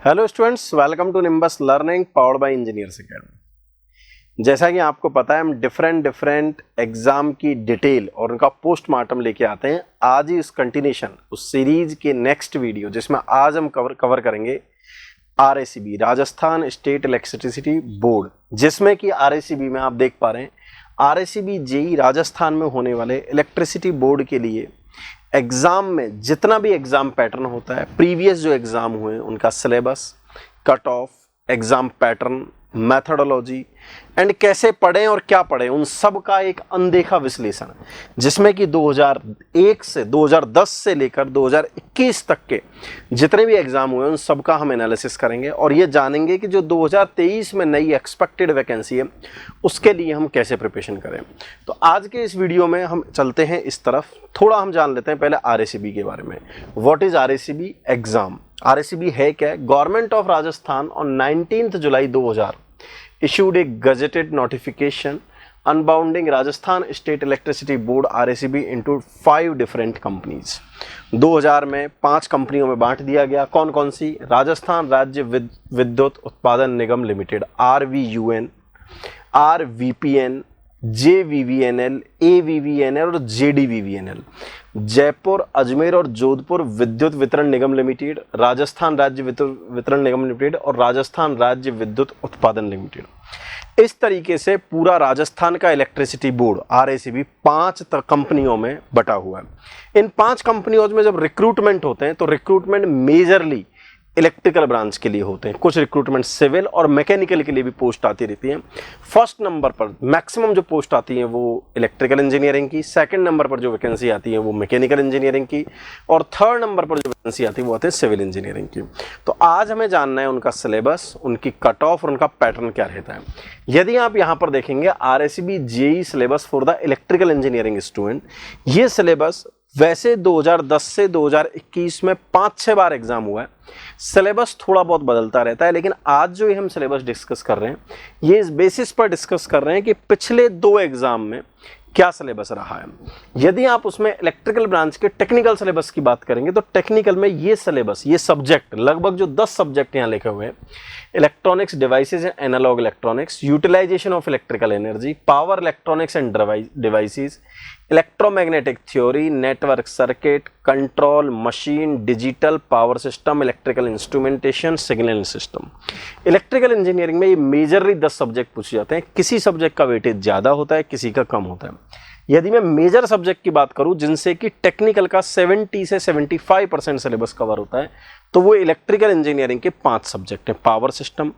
Hello students, welcome to Nimbus learning powered by engineers academy. जैसा कि आपको पता है, हम डिफरेंट एग्जाम की डिटेल और उनका पोस्टमार्टम लेके आते हैं। आज ही उस कंटिन्यूशन, उस सीरीज के नेक्स्ट वीडियो जिसमें आज हम कवर करेंगे आरएसीबी, राजस्थान स्टेट इलेक्ट्रिसिटी बोर्ड, जिसमें कि आरएसीबी में आप देख पा रहे हैं आरएसीबी जेई राजस्थान में होने वाले इलेक्ट्रिसिटी बोर्ड के लिए एग्जाम में जितना भी एग्जाम पैटर्न होता है, प्रीवियस जो एग्जाम हुए उनका syllabus, cut off, exam pattern, methodology and कैसे पढ़ें और क्या पढ़ें, उन सब का एक अनदेखा विश्लेषण, जिसमें कि 2001 से 2010 से लेकर 2021 तक के जितने भी एग्जाम हुए उन सब का हम एनालिसिस करेंगे और ये जानेंगे कि जो 2023 में नई एक्सपेक्टेड वैकेंसी है उसके लिए हम कैसे प्रिपरेशन करें। तो आज के इस वीडियो में हम चलते हैं इस तरफ, थोड़ा हम जान लेते हैं पहले आरएसीबी के बारे में। What is RACB exam? RACB है क्या? Government of Rajasthan on 19 July 2000 issued a gazetted notification unbounding Rajasthan State Electricity Board RACB into 5 different companies। 2000 में 5 कंपनियों में बांट दिया गया। कौन कौन सी? राजस्थान राज्य विद्युत उत्पादन निगम limited RVUN, RVPN, JVVNL, AVVNL और JDVVNL। जयपुर, अजमेर और जोधपुर विद्युत वितरण निगम लिमिटेड, राजस्थान राज्य विद्युत वितरण निगम लिमिटेड और राजस्थान राज्य विद्युत उत्पादन लिमिटेड। इस तरीके से पूरा राजस्थान का इलेक्ट्रिसिटी बोर्ड आरएसीबी 5 कंपनियों में बटा हुआ है। इन 5 कंपनियों में जब रिक्रूटमेंट होते हैं तो रिक्रूटमेंट मेजरली इलेक्ट्रिकल ब्रांच के लिए होते हैं, कुछ रिक्रूटमेंट सिविल और मैकेनिकल के लिए भी पोस्ट आती रहती हैं। फर्स्ट नंबर पर मैक्सिमम जो पोस्ट आती हैं वो इलेक्ट्रिकल इंजीनियरिंग की, सेकंड नंबर पर जो वैकेंसी आती है वो मैकेनिकल इंजीनियरिंग की और थर्ड नंबर पर जो वैकेंसी आती है वो आती है सिविल इंजीनियरिंग की। तो आज हमें जानना है उनका सिलेबस, उनकी कट ऑफ और उनका पैटर्न क्या रहता है। यदि आप यहाँ पर देखेंगे RACB JE syllabus for the electrical engineering student, ये सिलेबस वैसे 2010 से 2021 में 5-6 बार एग्जाम हुआ है। सिलेबस थोड़ा बहुत बदलता रहता है, लेकिन आज जो हम सिलेबस डिस्कस कर रहे हैं ये इस बेसिस पर डिस्कस कर रहे हैं कि पिछले 2 एग्जाम में क्या सिलेबस रहा है। यदि आप उसमें इलेक्ट्रिकल ब्रांच के टेक्निकल सिलेबस की बात करेंगे तो टेक्निकल में ये सिलेबस, ये सब्जेक्ट लगभग जो 10 सब्जेक्ट यहाँ लिखे हुए हैं, electronics devices and analog electronics, utilisation of electrical energy, power electronics and devices, electromagnetic theory, network circuit, control, machine, digital power system, electrical instrumentation, signal system. Electrical engineering में ये majorly 10 subject पूछे जाते हैं। किसी सब्जेक्ट का weightage ज़्यादा होता है, किसी का कम होता है। यदि मैं मेजर सब्जेक्ट की बात करूं जिनसे कि टेक्निकल का 70 से 75% सिलेबस कवर होता है, तो वो इलेक्ट्रिकल इंजीनियरिंग के 5 सब्जेक्ट हैं: power system,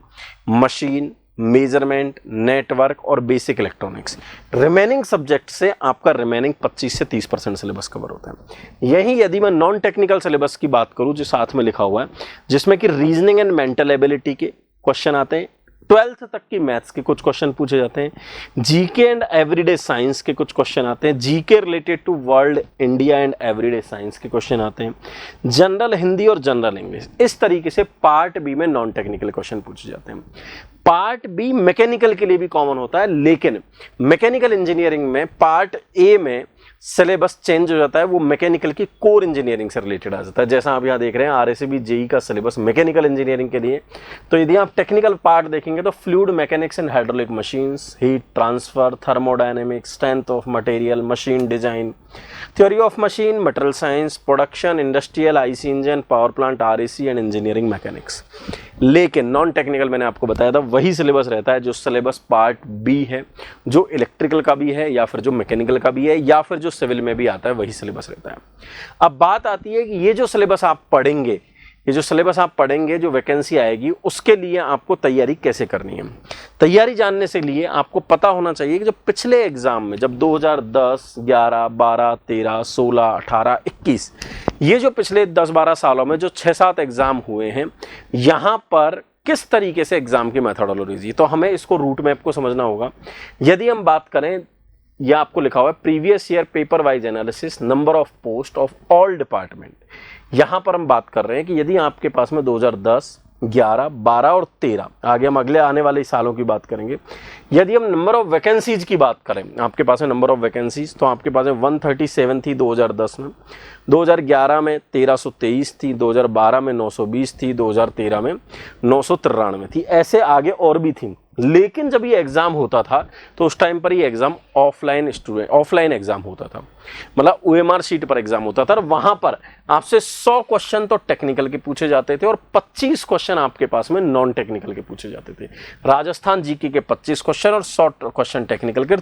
machine, measurement, network और बेसिक इलेक्ट्रॉनिक्स। रिमेनिंग सब्जेक्ट से आपका रिमेनिंग 25 से 30% सिलेबस कवर होता है। यही यदि मैं नॉन टेक्निकल सिलेबस की बात करूं जो साथ में लिखा हुआ है, जिसमें कि रीजनिंग एंड मेंटल एबिलिटी के क्वेश्चन आते हैं, 12th तक की मैथ्स के कुछ क्वेश्चन पूछे जाते हैं, जीके एंड एवरीडे साइंस के कुछ क्वेश्चन आते हैं, GK related to world, India and everyday science के क्वेश्चन आते हैं, जनरल हिंदी और जनरल इंग्लिश। इस तरीके से पार्ट बी में नॉन टेक्निकल क्वेश्चन पूछे जाते हैं। पार्ट बी मैकेनिकल के लिए भी कॉमन होता है, लेकिन मैकेनिकल इंजीनियरिंग में पार्ट ए में सिलेबस चेंज हो जाता है, वो मैकेनिकल की कोर इंजीनियरिंग से रिलेटेड आ जाता है। जैसा आप यहाँ देख रहे हैं आरएसीबी जेई का सिलेबस मैकेनिकल इंजीनियरिंग के लिए, तो यदि आप टेक्निकल पार्ट देखेंगे तो fluid mechanics and hydraulic machines, heat transfer, thermodynamics, strength of material, machine design, theory of machine, material science, production, industrial, IC engine, power plant, RAC and engineering mechanics. लेकिन non technical मैंने आपको बताया था वही syllabus रहता है जो syllabus part B है, जो इलेक्ट्रिकल का भी है या फिर जो मैकेनिकल का भी है या फिर जो सिविल में भी आता है, वही सिलेबस रहता है। अब बात आती है कि ये जो सिलेबस आप पढ़ेंगे, जो वैकेंसी आएगी उसके लिए आपको तैयारी कैसे करनी है। तैयारी जानने से लिए आपको पता होना चाहिए कि जो पिछले एग्जाम में, जब 2010, 11, 12, 13, 16, 18, 21, ये जो पिछले 10-12 सालों में जो 6-7 एग्जाम हुए हैं, यहाँ पर किस तरीके से एग्जाम की मेथोडोलॉजी, तो हमें इसको रूट मैप को समझना होगा। यदि हम बात करें, यह आपको लिखा हुआ है previous year paper wise analysis, number of post of all department. यहां पर हम बात कर रहे हैं कि यदि आपके पास में 2010, 11, 12 और 13, आगे हम अगले आने वाले सालों की बात करेंगे। यदि हम नंबर ऑफ वैकेंसीज की बात करें, आपके पास है नंबर ऑफ वैकेंसीज, तो आपके पास है 137 थी 2010 में, 2011 में 1323 थी, 2012 में 920 थी, 2013 में 993 थी, ऐसे आगे और भी थी। लेकिन जब ये एग्जाम होता था तो उस टाइम पर ये एग्जाम ऑफलाइन एग्जाम होता था, मतलब OMR शीट पर एग्जाम होता था, और वहां पर आपसे 100 क्वेश्चन तो टेक्निकल के पूछे जाते थे और 25 क्वेश्चन आपके पास में नॉन टेक्निकल के पूछे जाते थे। राजस्थान जीके के 25 क्वेश्चन और 100 क्वेश्चन टेक्निकल के,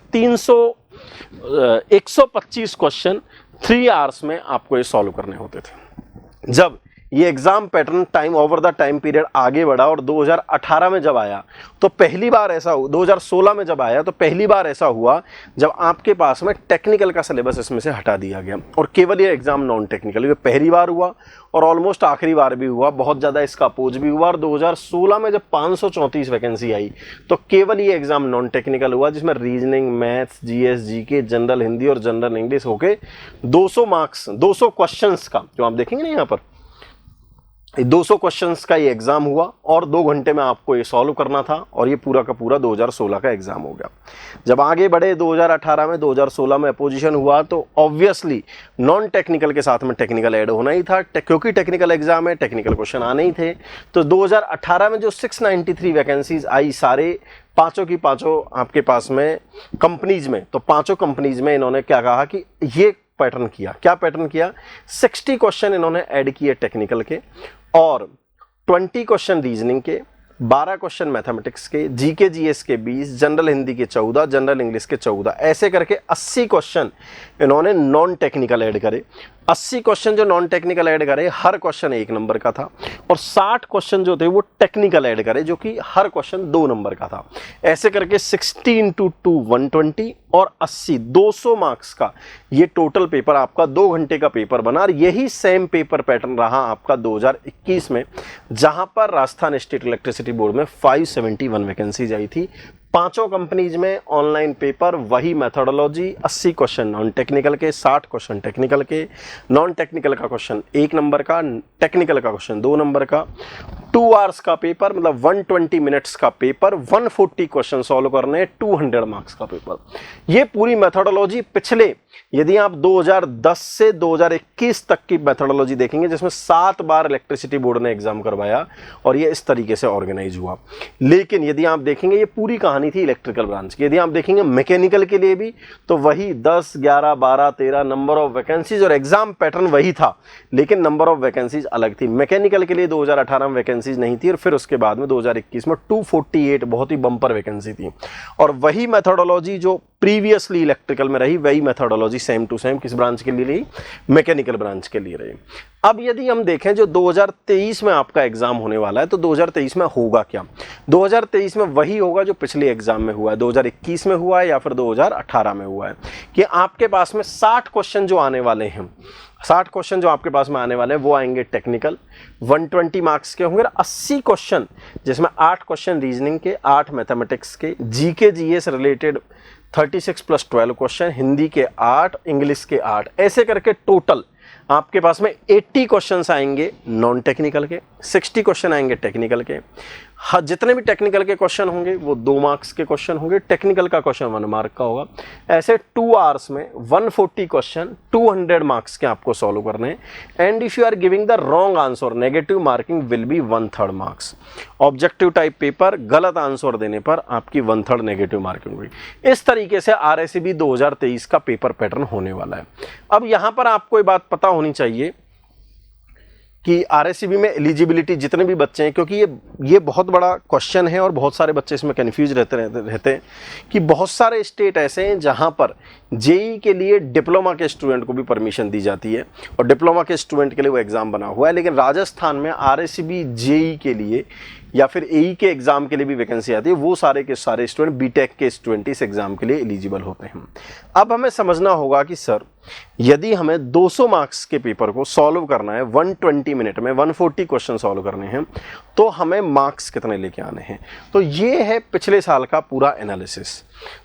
125 क्वेश्चन 3 आवर्स में आपको ये सॉल्व करने होते थे। जब ये exam pattern time over the time period आगे बढ़ा और 2018 में जब आया तो पहली बार ऐसा हुआ, 2016 में जब आया तो पहली बार ऐसा हुआ जब आपके पास में टेक्निकल का सिलेबस इसमें से हटा दिया गया और केवल ये एग्जाम नॉन टेक्निकल, ये पहली बार हुआ और ऑलमोस्ट आखिरी बार भी हुआ, बहुत ज़्यादा इसका अपोज भी हुआ। और 2016 में जब 534 वैकेंसी आई तो केवल ये एग्जाम नॉन टेक्निकल हुआ, जिसमें reasoning, maths, GS, GK, general Hindi और जनरल इंग्लिश होके 200 मार्क्स, 200 क्वेश्चंस का, जो आप देखेंगे ना यहाँ पर 200 क्वेश्चंस का ये एग्जाम हुआ और 2 घंटे में आपको ये सॉल्व करना था, और ये पूरा का पूरा 2016 का एग्जाम हो गया। जब आगे बढ़े 2018 में, 2016 में अपोजिशन हुआ तो ऑब्वियसली नॉन टेक्निकल के साथ में टेक्निकल ऐड होना ही था, क्योंकि टेक्निकल एग्जाम है, टेक्निकल क्वेश्चन आने ही थे। तो 2018 में जो 693 वैकेंसीज आई, सारे पांचों की पांचों आपके पास में कंपनीज में, तो पांचों कंपनीज में इन्होंने क्या कहा कि ये पैटर्न किया, क्या पैटर्न किया, 60 क्वेश्चन इन्होंने ऐड किए टेक्निकल के और 20 क्वेश्चन रीजनिंग के, 12 क्वेश्चन मैथमेटिक्स के, GK GS के 20, जनरल हिंदी के 14, जनरल इंग्लिश के 14, ऐसे करके 80 क्वेश्चन इन्होंने नॉन टेक्निकल ऐड करे। 80 क्वेश्चन जो नॉन टेक्निकल ऐड करे, हर क्वेश्चन 1 नंबर का था, और 60 क्वेश्चन जो थे वो टेक्निकल ऐड करे, जो कि हर क्वेश्चन 2 नंबर का था। ऐसे करके 60 × 2 120 और 80 200 मार्क्स का ये टोटल पेपर आपका 2 घंटे का पेपर बना। और यही सेम पेपर पैटर्न रहा आपका 2021 में, जहां पर राजस्थान स्टेट इलेक्ट्रिसिटी बोर्ड में 571 वैकेंसीज आई थी। पांचों कंपनीज में ऑनलाइन पेपर, वही मेथोडोलॉजी, 80 क्वेश्चन नॉन टेक्निकल के, 60 क्वेश्चन टेक्निकल के, नॉन टेक्निकल का क्वेश्चन 1 नंबर का, टेक्निकल का क्वेश्चन 2 नंबर का, 2 आवर्स का पेपर, मतलब 120 मिनट्स का पेपर, 140 क्वेश्चन सॉल्व करने, 200 मार्क्स का पेपर। ये पूरी मेथोडोलॉजी पिछले, यदि आप 2010 से 2021 तक की मेथोडोलॉजी देखेंगे, जिसमें 7 बार इलेक्ट्रिसिटी बोर्ड ने एग्जाम करवाया और ये इस तरीके से ऑर्गेनाइज हुआ। लेकिन यदि आप देखेंगे, ये पूरी कहानी थी इलेक्ट्रिकल ब्रांच की। यदि आप देखेंगे मैकेनिकल के लिए भी, तो वही 10, 11, 12, 13 नंबर ऑफ वैकेंसीज और एग्जाम पैटर्न वही था, लेकिन नंबर ऑफ वैकेंसीज अलग थी। मैकेनिकल के लिए 2018 में वैकेंसीज नहीं थी और फिर उसके बाद में 2021 में 248 बहुत ही बम्पर वैकेंसी थी, और वही मेथोडोलॉजी जो प्रीवियसली इलेक्ट्रिकल में रही, वही मेथोडोलॉजी सेम टू सेम किस ब्रांच के लिए रही, मैकेनिकल ब्रांच के लिए रही। अब यदि हम देखें जो 2023 में आपका एग्जाम होने वाला है, तो 2023 में होगा क्या? 2023 में वही होगा जो पिछले एग्जाम में हुआ है, 2021 में हुआ है या फिर 2018 में हुआ है, कि आपके पास में 60 क्वेश्चन जो आने वाले हैं, 60 क्वेश्चन जो आपके पास में आने वाले हैं वो आएंगे टेक्निकल, 120 मार्क्स के होंगे, 80 क्वेश्चन जिसमें 8 क्वेश्चन रीजनिंग के, 8 मैथमेटिक्स के, GK GS related 36 + 12 question, Hindi के 8, इंग्लिश के 8, ऐसे करके टोटल आपके पास में 80 क्वेश्चंस आएंगे नॉन टेक्निकल के, 60 क्वेश्चन आएंगे टेक्निकल के। हाँ, जितने भी टेक्निकल के क्वेश्चन होंगे वो 2 मार्क्स के क्वेश्चन होंगे, टेक्निकल का क्वेश्चन 1 मार्क का होगा। ऐसे 2 आवर्स में 140 क्वेश्चन 200 मार्क्स के आपको सॉल्व करने हैं। And if you are giving the wrong answer, negative marking will be 1/3 marks. Objective type paper, गलत आंसर देने पर आपकी 1/3 नेगेटिव मार्किंग हुई। इस तरीके से RSCB 2023 का पेपर पैटर्न होने वाला है। अब यहां पर आपको ये बात पता होनी चाहिए कि RSCB में एलिजिबिलिटी जितने भी बच्चे हैं, क्योंकि ये बहुत बड़ा क्वेश्चन है और बहुत सारे बच्चे इसमें कन्फ्यूज रहते हैं कि बहुत सारे स्टेट ऐसे हैं जहां पर JEE के लिए डिप्लोमा के स्टूडेंट को भी परमिशन दी जाती है और डिप्लोमा के स्टूडेंट के लिए वो एग्ज़ाम बना हुआ है, लेकिन राजस्थान में RSCB JEE के लिए या फिर AE के एग्जाम के लिए भी वैकेंसी आती है। वो सारे के सारे स्टूडेंट, बीटेक के स्टूडेंट इस एग्जाम के लिए एलिजिबल होते हैं। अब हमें समझना होगा कि सर, यदि हमें 200 मार्क्स के पेपर को सॉल्व करना है 120 मिनट में, 140 क्वेश्चन सॉल्व करने हैं, तो हमें मार्क्स कितने लेके आने हैं? तो ये है पिछले साल का पूरा एनालिसिस,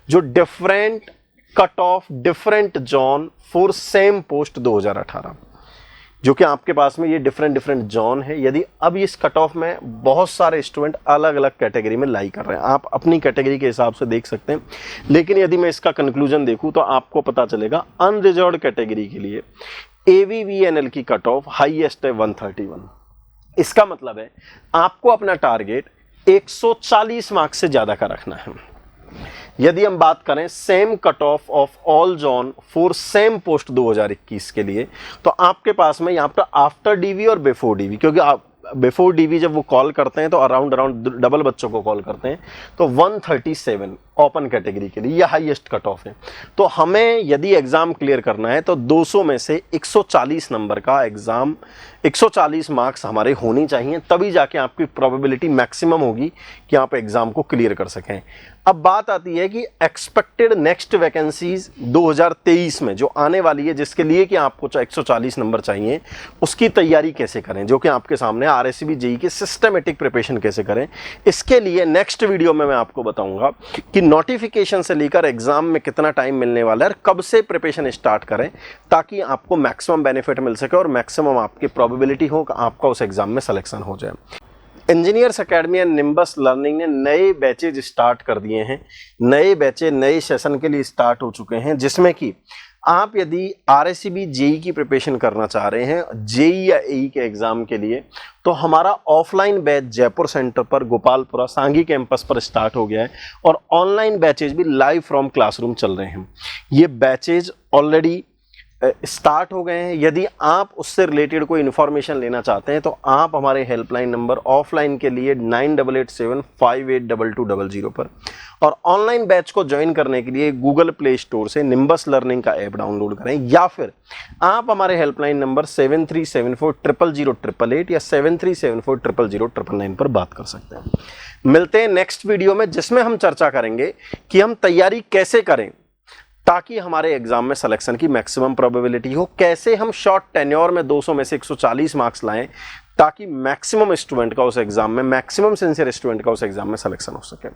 जो different cut off, different zone for same post 2018। जो कि आपके पास में ये डिफरेंट डिफरेंट जोन है। यदि अब इस कट ऑफ में बहुत सारे स्टूडेंट अलग अलग कैटेगरी में लाई कर रहे हैं, आप अपनी कैटेगरी के हिसाब से देख सकते हैं, लेकिन यदि मैं इसका कंक्लूजन देखूं तो आपको पता चलेगा अनरिजर्व्ड कैटेगरी के लिए AVVNL की कट ऑफ हाईएस्ट है 131। इसका मतलब है आपको अपना टारगेट 140 मार्क्स से ज्यादा का रखना है। यदि हम बात करें same cut off all zone for same post 2021 के लिए, तो आपके पास में यहाँ पर आफ्टर डीवी और बिफोर डीवी, क्योंकि आप बिफोर डीवी जब वो कॉल करते हैं तो अराउंड डबल बच्चों को कॉल करते हैं, तो 137 ओपन कैटेगरी के लिए यह हाईएस्ट कट ऑफ है। तो हमें यदि एग्जाम क्लियर करना है तो 200 में से 140 नंबर का एग्जाम, 140 मार्क्स हमारे होनी चाहिए, तभी जाके आपकी प्रोबेबिलिटी मैक्सिमम होगी कि आप एग्जाम को क्लियर कर सकें। अब बात आती है कि एक्सपेक्टेड नेक्स्ट वैकेंसीज 2023 में जो आने वाली है, जिसके लिए कि आपको 140 नंबर चाहिए, उसकी तैयारी कैसे करें, जो कि आपके सामने RSCB JEE के सिस्टमेटिक प्रिपरेशन कैसे करें। इसके लिए नेक्स्ट वीडियो में मैं आपको बताऊंगा कि नोटिफिकेशन से लेकर एग्जाम में कितना टाइम मिलने वाला है और कब से प्रिपरेशन स्टार्ट करें, ताकि आपको मैक्सिमम बेनिफिट मिल सके और मैक्सिमम आपकी प्रोबेबिलिटी हो कि आपका उस एग्जाम में सिलेक्शन हो जाए। Engineers academy and Nimbus learning ने नए बैचेज स्टार्ट कर दिए हैं। नए बैचेज नए सेशन के लिए स्टार्ट हो चुके हैं, जिसमें कि आप यदि RSCB JEE की प्रिपरेशन करना चाह रहे हैं, JEE या AE के एग्जाम के लिए, तो हमारा ऑफलाइन बैच जयपुर सेंटर पर गोपालपुरा सांगी कैंपस पर स्टार्ट हो गया है और ऑनलाइन बैचेज भी लाइव फ्रॉम क्लासरूम चल रहे हैं। ये बैचेज ऑलरेडी स्टार्ट हो गए हैं। यदि आप उससे रिलेटेड कोई इन्फॉर्मेशन लेना चाहते हैं तो आप हमारे हेल्पलाइन नंबर ऑफलाइन के लिए 9887582200 पर, और ऑनलाइन बैच को ज्वाइन करने के लिए गूगल प्ले स्टोर से निम्बस लर्निंग का ऐप डाउनलोड करें, या फिर आप हमारे हेल्पलाइन नंबर 7374000888 या 7374000999 पर बात कर सकते हैं। मिलते हैं नेक्स्ट वीडियो में, जिसमें हम चर्चा करेंगे कि हम तैयारी कैसे करें ताकि हमारे एग्जाम में सिलेक्शन की मैक्सिमम प्रोबेबिलिटी हो, कैसे हम शॉर्ट टेन्योर में 200 में से 140 मार्क्स लाएं ताकि मैक्सिमम स्टूडेंट का उस एग्जाम में, मैक्सिमम सिंसियर स्टूडेंट का उस एग्जाम में सिलेक्शन हो सके।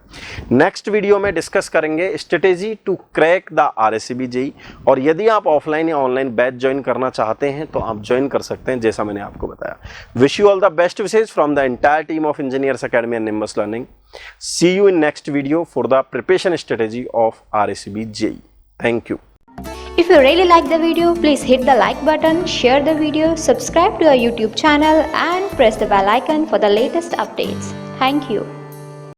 नेक्स्ट वीडियो में डिस्कस करेंगे strategy to crack the RSCB JEE, और यदि आप ऑफलाइन या ऑनलाइन बैच ज्वाइन करना चाहते हैं तो आप ज्वाइन कर सकते हैं, जैसा मैंने आपको बताया। Wish you all the best wishes from the entire team of engineers academy and Nimbus learning. See you in next video for the preparation strategy of RSCB JEE। Thank you. If you really like the video, please hit the like button, share the video, subscribe to our YouTube channel and press the bell icon for the latest updates. Thank you.